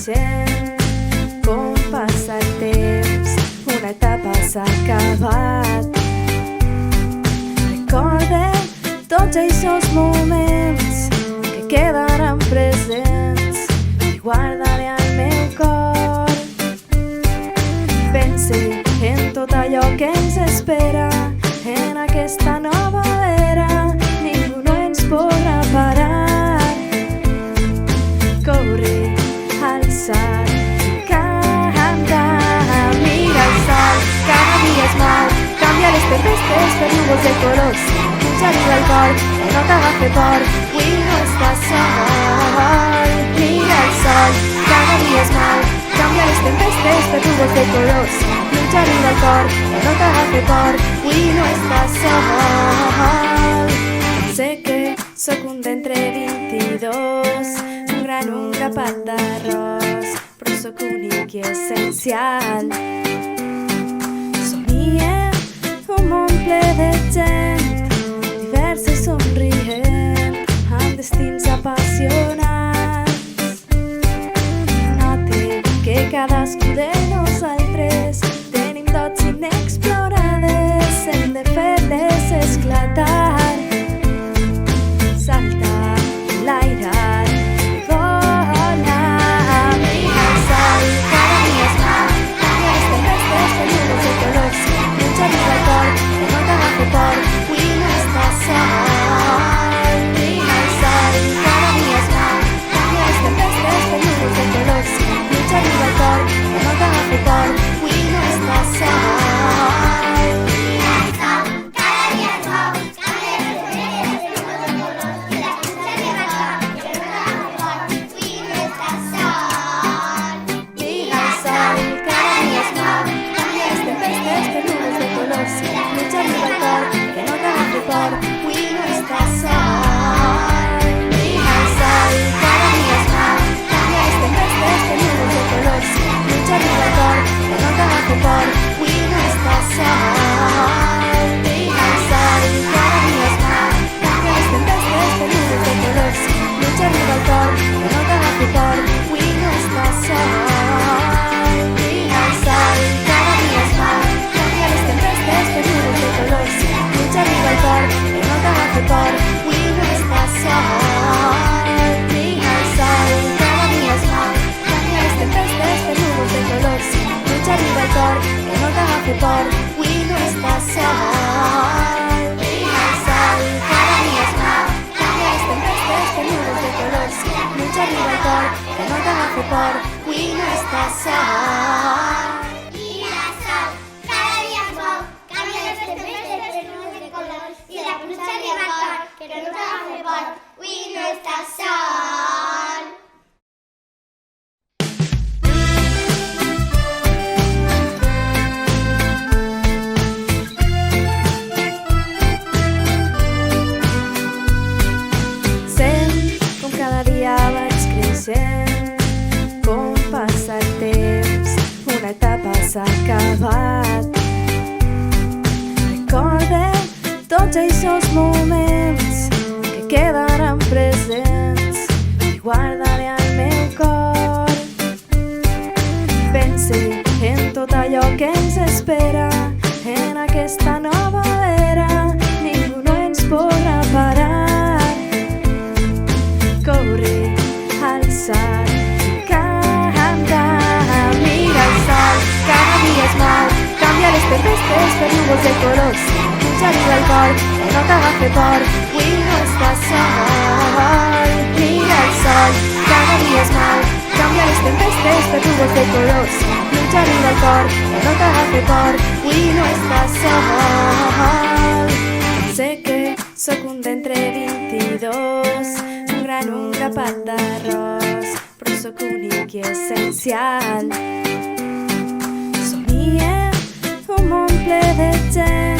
creixent, com passa el temps, una etapa s'ha acabat. Recorde tots aquests moments que quedaran presents i guardaré al meu cor. Pense en tot allò que ens espera en aquesta nova era. Ningú no ens podrà parar. Corre, alçar, cantar, mira el sol, cada dia es mou, canvia les tempestes per núvols de colors. Puja arriba al cor, no t'agafi por, avui no estàs sol. Mira el sol, cada dia es mou, canvia les tempestes per núvols de colors. Puja arriba al cor, no t'agafi por, avui no estàs sol. Sé que sóc un d'entre 22, un grapat d'arròs, però sóc únic i essencial. Somiem un món ple de gent, diversa i somrient, amb destins apassionats. Note que cadascú de nosaltres tenim dots inexplorades, hem de fer-les esclatar. Saltar, enlairar, com passa el temps, una etapa s'ha acabat. Recorde tots aquests moments que quedaran presents i guardaré al meu cor. Pense en tot allò que ens espera en aquesta nova era. Ningú no ens podrà parar. Corre, alçar, cantar, mira el sol, cada dia es mou, canvia les tempestes per núvols de colors. Puja arriba al cor, no t'agafi por, avui no estàs sol. Mira el sol, cada dia es mou, canvia les tempestes per núvols de colors. Puja arriba al cor, no t'agafi por, avui no estàs sol. Sé que sóc un d'entre 22, un grapat d'arròs, però sóc únic i essencial. Somiem un món ple de gent,